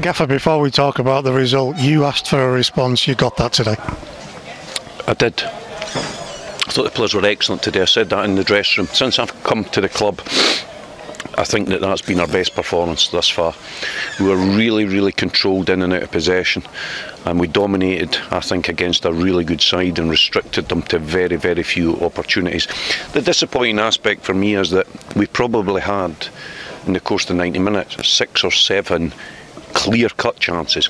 Gaffer, before we talk about the result, you asked for a response. You got that today. I did. I thought the players were excellent today. I said that in the dressing room. Since I've come to the club, I think that that's been our best performance thus far. We were really, really controlled in and out of possession, and we dominated, I think, against a really good side and restricted them to very, very few opportunities. The disappointing aspect for me is that we probably had, in the course of the 90 minutes, 6 or 7 clear-cut chances,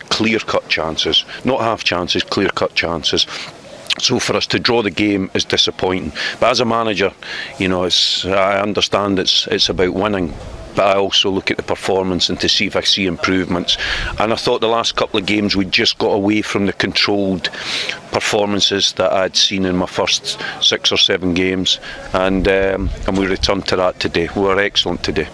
not half chances, clear-cut chances. So for us to draw the game is disappointing. But as a manager, you know, I understand it's about winning, but I also look at the performance and to see if I see improvements. And I thought the last couple of games we just got away from the controlled performances that I'd seen in my first 6 or 7 games, and we returned to that today. We were excellent today.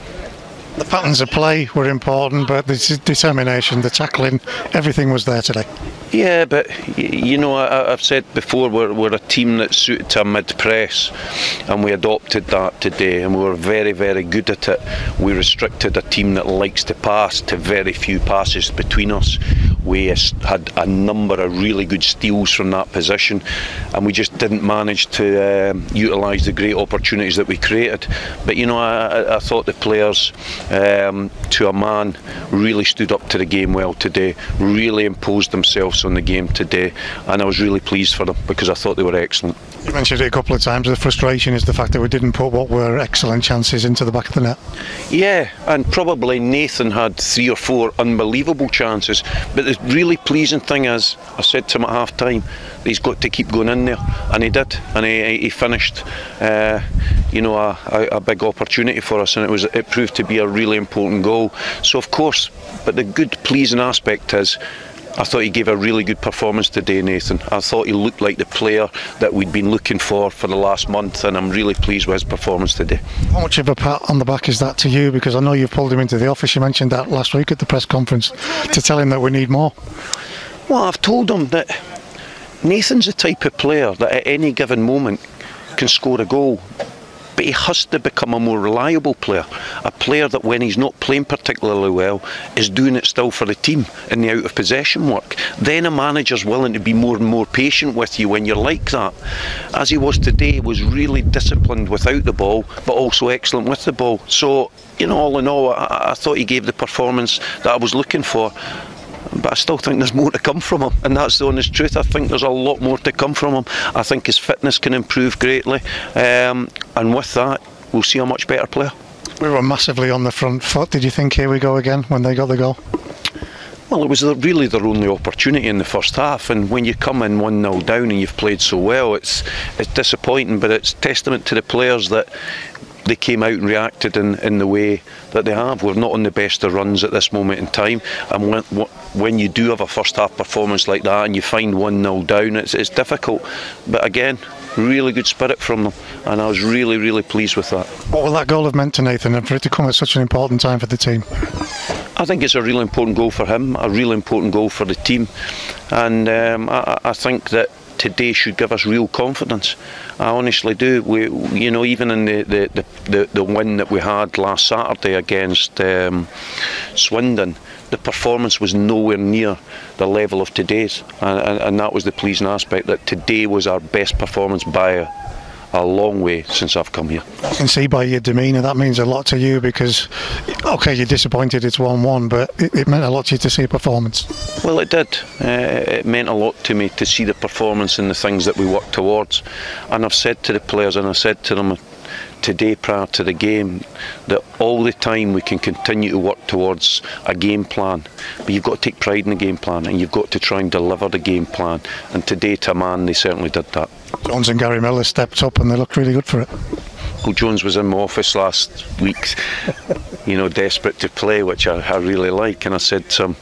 The patterns of play were important, but the determination, the tackling, everything was there today. Yeah, but you know, I've said before, we're a team that's suited to a mid-press, and we adopted that today, and we were very, very good at it. We restricted a team that likes to pass to very few passes between us. We had a number of really good steals from that position, and we just didn't manage to utilise the great opportunities that we created. But you know, I thought the players, to a man, really stood up to the game well today, really imposed themselves on the game today, and I was really pleased for them because I thought they were excellent. You mentioned it a couple of times, the frustration is the fact that we didn't put what were excellent chances into the back of the net. Yeah, and probably Nathan had 3 or 4 unbelievable chances, but the really pleasing thing is, I said to him at half time, he's got to keep going in there, and he did, and he finished you know, a big opportunity for us, and it proved to be a really important goal. So of course, but the good pleasing aspect is, I thought he gave a really good performance today, Nathan. I thought he looked like the player that we'd been looking for the last month, and I'm really pleased with his performance today. How much of a pat on the back is that to you? Because I know you've pulled him into the office. You mentioned that last week at the press conference to tell him that we need more. Well, I've told him that Nathan's the type of player that at any given moment can score a goal, but he has to become a more reliable player, a player that when he's not playing particularly well is doing it still for the team in the out of possession work. Then a manager's willing to be more and more patient with you when you're like that. As he was today, he was really disciplined without the ball, but also excellent with the ball. So, you know, all in all, I thought he gave the performance that I was looking for. But I still think there's more to come from him, and that's the honest truth. I think there's a lot more to come from him. I think his fitness can improve greatly, and with that, we'll see a much better player. We were massively on the front foot. Did you think, here we go again, when they got the goal? Well, it was really their only opportunity in the first half, and when you come in 1-0 down and you've played so well, it's disappointing, but it's testament to the players that they came out and reacted in the way that they have. We're not on the best of runs at this moment in time, and when you do have a first half performance like that and you find 1-0 down, it's difficult. But again, really good spirit from them, and I was really, really pleased with that. What will that goal have meant to Nathan, and for it to come at such an important time for the team? I think it's a really important goal for him, a really important goal for the team, and I think that today should give us real confidence. I honestly do. You know, even in the win that we had last Saturday against Swindon, the performance was nowhere near the level of today's, and that was the pleasing aspect, that today was our best performance by a long way since I've come here. I can see by your demeanour that means a lot to you, because okay, you're disappointed it's 1-1, but it meant a lot to you to see a performance. Well, it did. It meant a lot to me to see the performance and the things that we worked towards, and I've said to the players, and I said to them today prior to the game, that all the time we can continue to work towards a game plan, but you've got to take pride in the game plan, and you've got to try and deliver the game plan, and today to a man they certainly did that. Jones and Gary Miller stepped up and they looked really good for it. Well, Jones was in my office last week, you know, desperate to play, which I really like, and I said to him,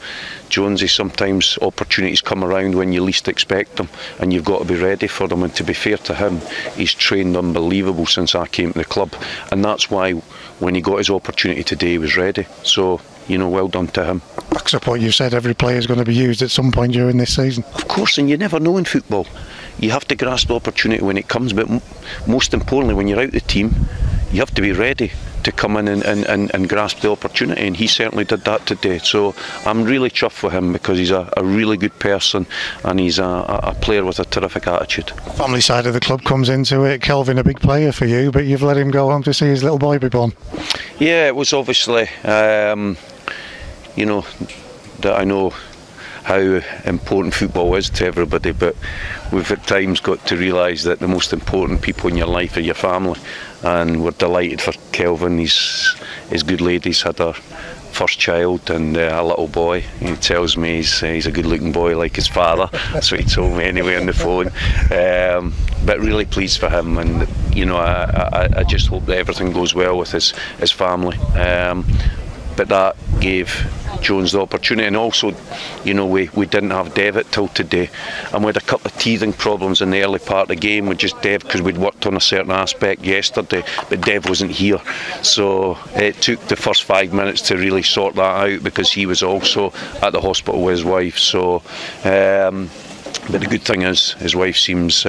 Jonesy, sometimes opportunities come around when you least expect them, and you've got to be ready for them. And to be fair to him, he's trained unbelievable since I came to the club, and that's why when he got his opportunity today, he was ready. So, you know, well done to him. Backs up what you said, every player is going to be used at some point during this season. Of course, and you never know in football. You have to grasp the opportunity when it comes, but most importantly, when you're out the team, you have to be ready to come in and grasp the opportunity, and he certainly did that today. So I'm really chuffed with him because he's a really good person, and he's a player with a terrific attitude. Family side of the club comes into it. Kelvin, a big player for you, but you've let him go home to see his little boy be born. Yeah, it was obviously, you know, that I know how important football is to everybody, but we've at times got to realise that the most important people in your life are your family, and we're delighted for Kelvin. His good lady's had her first child and a little boy. He tells me he's a good looking boy like his father. That's what he told me anyway on the phone. But really pleased for him, and you know, I just hope that everything goes well with his family. But that gave Jones the opportunity, and also, you know, we didn't have Devitt till today, and we had a couple of teething problems in the early part of the game with just Dev, because we'd worked on a certain aspect yesterday, but Dev wasn't here, so it took the first 5 minutes to really sort that out, because he was also at the hospital with his wife. So but the good thing is his wife seems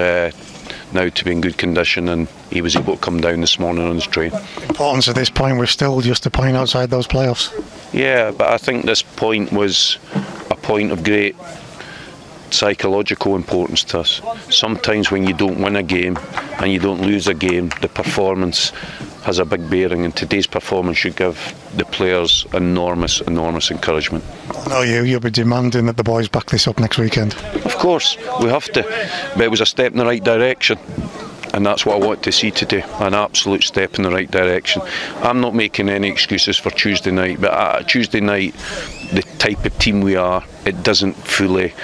now to be in good condition, and he was able to come down this morning on his train. Importance at this point, we're still just a point outside those playoffs. Yeah, but I think this point was a point of great psychological importance to us. Sometimes when you don't win a game and you don't lose a game, the performance has a big bearing, and today's performance should give the players enormous encouragement. No, you'll be demanding that the boys back this up next weekend. Of course, we have to, but it was a step in the right direction, and that's what I want to see today, an absolute step in the right direction. I'm not making any excuses for Tuesday night, but Tuesday night, the type of team we are, it doesn't fully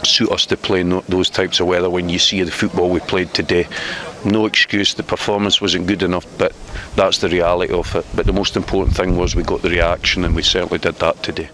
suit us to play in those types of weather. When you see the football we played today, no excuse, the performance wasn't good enough, but that's the reality of it. But the most important thing was we got the reaction, and we certainly did that today.